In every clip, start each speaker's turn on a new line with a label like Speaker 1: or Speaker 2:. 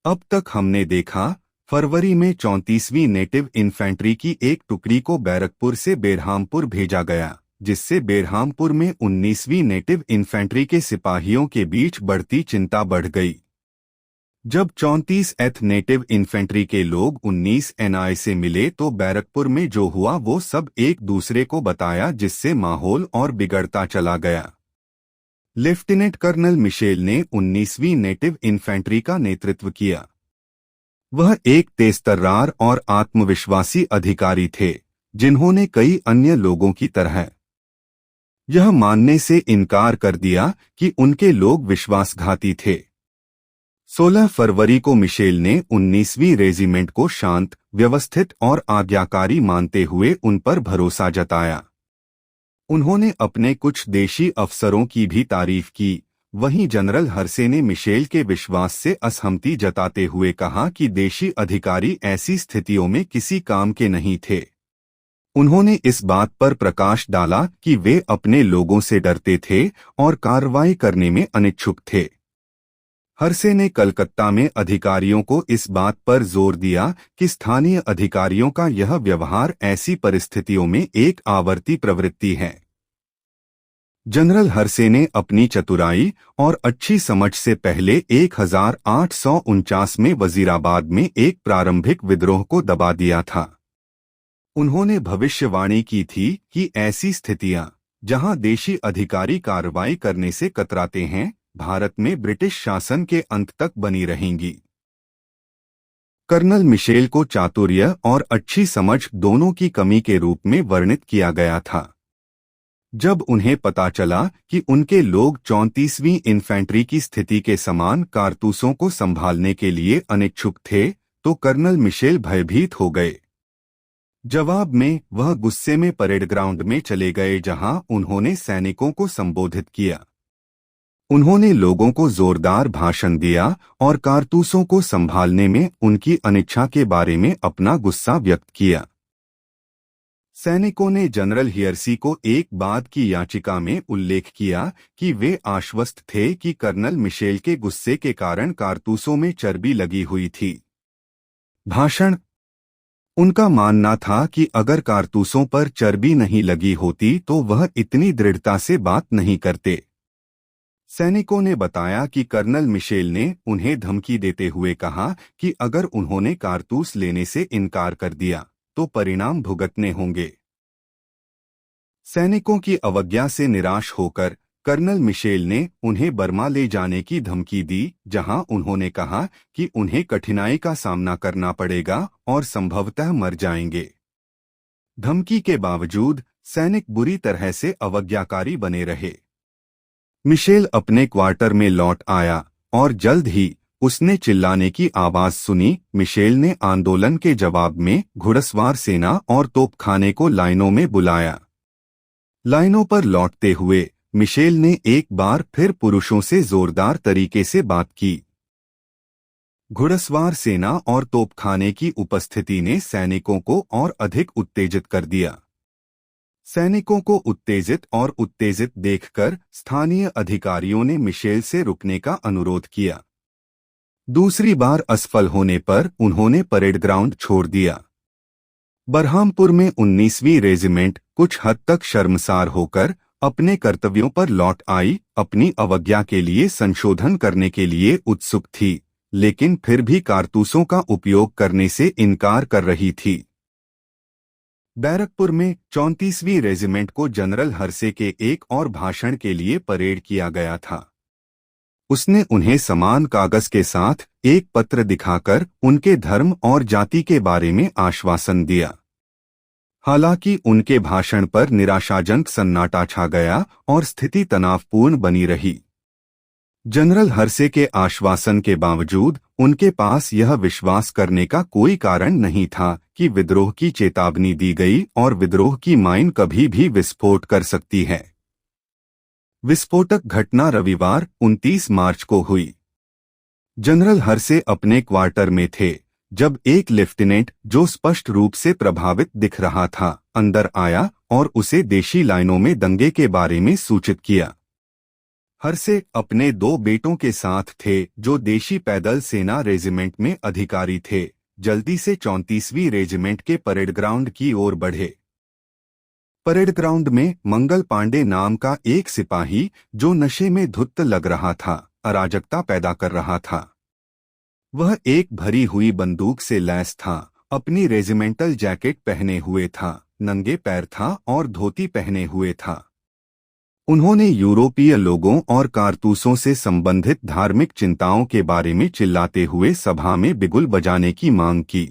Speaker 1: अब तक हमने देखा, फरवरी में 34वीं नेटिव इन्फेंट्री की एक टुकड़ी को बैरकपुर से बेरहामपुर भेजा गया, जिससे बेरहामपुर में 19वीं नेटिव इन्फेंट्री के सिपाहियों के बीच बढ़ती चिंता बढ़ गई। जब 34th नेटिव इन्फेंट्री के लोग 19 NI से मिले तो बैरकपुर में जो हुआ वो सब एक दूसरे को बताया, जिससे माहौल और बिगड़ता चला गया। लेफ्टिनेंट कर्नल मिशेल ने 19वीं नेटिव इन्फेंट्री का नेतृत्व किया। वह एक तेजतर्रार और आत्मविश्वासी अधिकारी थे, जिन्होंने कई अन्य लोगों की तरह यह मानने से इनकार कर दिया कि उनके लोग विश्वासघाती थे। 16 फरवरी को मिशेल ने 19वीं रेजिमेंट को शांत, व्यवस्थित और आज्ञाकारी मानते हुए उन पर भरोसा जताया। उन्होंने अपने कुछ देशी अफसरों की भी तारीफ की। वहीं जनरल हर्से ने मिशेल के विश्वास से असहमति जताते हुए कहा कि देशी अधिकारी ऐसी स्थितियों में किसी काम के नहीं थे। उन्होंने इस बात पर प्रकाश डाला कि वे अपने लोगों से डरते थे और कार्रवाई करने में अनिच्छुक थे। हर्से ने कलकत्ता में अधिकारियों को इस बात पर जोर दिया कि स्थानीय अधिकारियों का यह व्यवहार ऐसी परिस्थितियों में एक आवर्ती प्रवृत्ति है। जनरल हर्से ने अपनी चतुराई और अच्छी समझ से पहले 1849 में वजीराबाद में एक प्रारंभिक विद्रोह को दबा दिया था। उन्होंने भविष्यवाणी की थी कि ऐसी स्थितियां, जहां देशी अधिकारी कार्रवाई करने से कतराते हैं, भारत में ब्रिटिश शासन के अंत तक बनी रहेंगी। कर्नल मिशेल को चातुर्य और अच्छी समझ दोनों की कमी के रूप में वर्णित किया गया था। जब उन्हें पता चला कि उनके लोग 34वीं इन्फेंट्री की स्थिति के समान कारतूसों को संभालने के लिए अनिच्छुक थे, तो कर्नल मिशेल भयभीत हो गए। जवाब में वह गुस्से में परेड ग्राउंड में चले गए, जहां उन्होंने सैनिकों को संबोधित किया। उन्होंने लोगों को जोरदार भाषण दिया और कारतूसों को संभालने में उनकी अनिच्छा के बारे में अपना गुस्सा व्यक्त किया। सैनिकों ने जनरल हियर्सी को एक बात की याचिका में उल्लेख किया कि वे आश्वस्त थे कि कर्नल मिशेल के गुस्से के कारण कारतूसों में चर्बी लगी हुई थी। भाषण। उनका मानना था कि अगर कारतूसों पर चर्बी नहीं लगी होती तो वह इतनी दृढ़ता से बात नहीं करते। सैनिकों ने बताया कि कर्नल मिशेल ने उन्हें धमकी देते हुए कहा कि अगर उन्होंने कारतूस लेने से इनकार कर दिया तो परिणाम भुगतने होंगे। सैनिकों की अवज्ञा से निराश होकर कर्नल मिशेल ने उन्हें बर्मा ले जाने की धमकी दी, जहां उन्होंने कहा कि उन्हें कठिनाई का सामना करना पड़ेगा और संभवतः मर जाएंगे। धमकी के बावजूद सैनिक बुरी तरह से अवज्ञाकारी बने रहे। मिशेल अपने क्वार्टर में लौट आया और जल्द ही उसने चिल्लाने की आवाज सुनी। मिशेल ने आंदोलन के जवाब में घुड़सवार सेना और तोपखाने को लाइनों में बुलाया। लाइनों पर लौटते हुए मिशेल ने एक बार फिर पुरुषों से जोरदार तरीके से बात की। घुड़सवार सेना और तोपखाने की उपस्थिति ने सैनिकों को और अधिक उत्तेजित कर दिया। सैनिकों को उत्तेजित देखकर स्थानीय अधिकारियों ने मिशेल से रुकने का अनुरोध किया। दूसरी बार असफल होने पर उन्होंने परेड ग्राउंड छोड़ दिया। बरहामपुर में 19वीं रेजिमेंट कुछ हद तक शर्मसार होकर अपने कर्तव्यों पर लौट आई। अपनी अवज्ञा के लिए संशोधन करने के लिए उत्सुक थी, लेकिन फिर भी कारतूसों का उपयोग करने से इनकार कर रही थी। बैरकपुर में 34वीं रेजिमेंट को जनरल हर्से के एक और भाषण के लिए परेड किया गया था। उसने उन्हें समान कागज के साथ एक पत्र दिखाकर उनके धर्म और जाति के बारे में आश्वासन दिया। हालांकि उनके भाषण पर निराशाजनक सन्नाटा छा गया और स्थिति तनावपूर्ण बनी रही। जनरल हर्से के आश्वासन के बावजूद उनके पास यह विश्वास करने का कोई कारण नहीं था कि विद्रोह की चेतावनी दी गई और विद्रोह की माइन कभी भी विस्फोट कर सकती है। विस्फोटक घटना रविवार 29 मार्च को हुई। जनरल हर्से अपने क्वार्टर में थे जब एक लेफ्टिनेंट, जो स्पष्ट रूप से प्रभावित दिख रहा था, अंदर आया और उसे देशी लाइनों में दंगे के बारे में सूचित किया। हरसे अपने 2 बेटों के साथ थे जो देशी पैदल सेना रेजिमेंट में अधिकारी थे। जल्दी से 34वीं रेजिमेंट के परेड ग्राउंड की ओर बढ़े। परेड ग्राउंड में मंगल पांडे नाम का एक सिपाही, जो नशे में धुत लग रहा था, अराजकता पैदा कर रहा था। वह एक भरी हुई बंदूक से लैस था, अपनी रेजिमेंटल जैकेट पहने हुए था, नंगे पैर था और धोती पहने हुए था। उन्होंने यूरोपीय लोगों और कारतूसों से संबंधित धार्मिक चिंताओं के बारे में चिल्लाते हुए सभा में बिगुल बजाने की मांग की।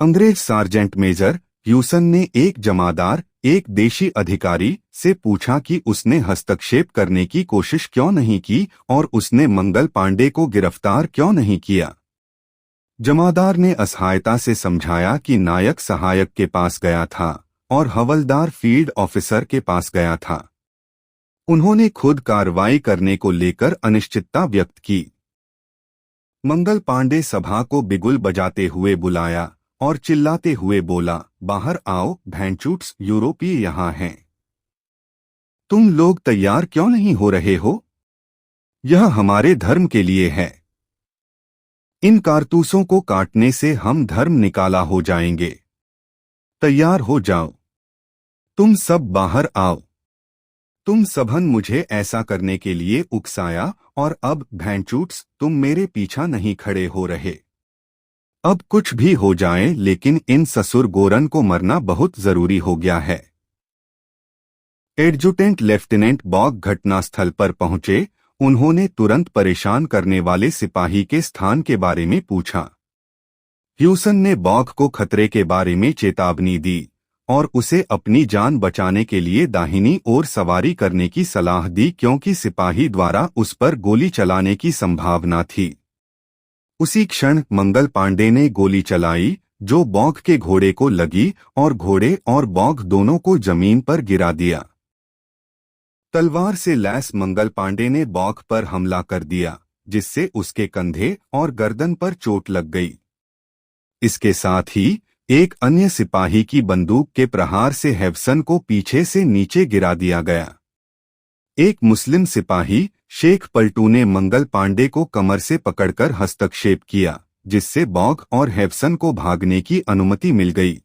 Speaker 1: अंग्रेज सार्जेंट मेजर ह्यूसन ने एक जमादार, एक देशी अधिकारी से पूछा कि उसने हस्तक्षेप करने की कोशिश क्यों नहीं की और उसने मंगल पांडे को गिरफ्तार क्यों नहीं किया। जमादार ने असहायता से समझाया कि नायक सहायक के पास गया था और हवलदार फील्ड ऑफिसर के पास गया था। उन्होंने खुद कार्रवाई करने को लेकर अनिश्चितता व्यक्त की। मंगल पांडे सभा को बिगुल बजाते हुए बुलाया और चिल्लाते हुए बोला, बाहर आओ भैंचूट्स, यूरोपीय यहाँ हैं। तुम लोग तैयार क्यों नहीं हो रहे हो? यह हमारे धर्म के लिए है। इन कारतूसों को काटने से हम धर्म निकाला हो जाएंगे। तैयार हो जाओ। तुम सब बाहर आओ। तुम सबन मुझे ऐसा करने के लिए उकसाया और अब भैंचूट्स तुम मेरे पीछा नहीं खड़े हो रहे। अब कुछ भी हो जाए लेकिन इन ससुर गोरन को मरना बहुत जरूरी हो गया है। एडजुटेंट लेफ्टिनेंट बॉग घटनास्थल पर पहुंचे। उन्होंने तुरंत परेशान करने वाले सिपाही के स्थान के बारे में पूछा। ह्यूसन ने बॉग को खतरे के बारे में चेतावनी दी और उसे अपनी जान बचाने के लिए दाहिनी ओर सवारी करने की सलाह दी, क्योंकि सिपाही द्वारा उस पर गोली चलाने की संभावना थी। उसी क्षण मंगल पांडे ने गोली चलाई, जो बॉग के घोड़े को लगी और घोड़े और बॉग दोनों को जमीन पर गिरा दिया। तलवार से लैस मंगल पांडे ने बॉग पर हमला कर दिया, जिससे उसके कंधे और गर्दन पर चोट लग गई। इसके साथ ही एक अन्य सिपाही की बंदूक के प्रहार से हेवसन को पीछे से नीचे गिरा दिया गया। एक मुस्लिम सिपाही शेख पलटू ने मंगल पांडे को कमर से पकड़कर हस्तक्षेप किया, जिससे बॉग और हेवसन को भागने की अनुमति मिल गई।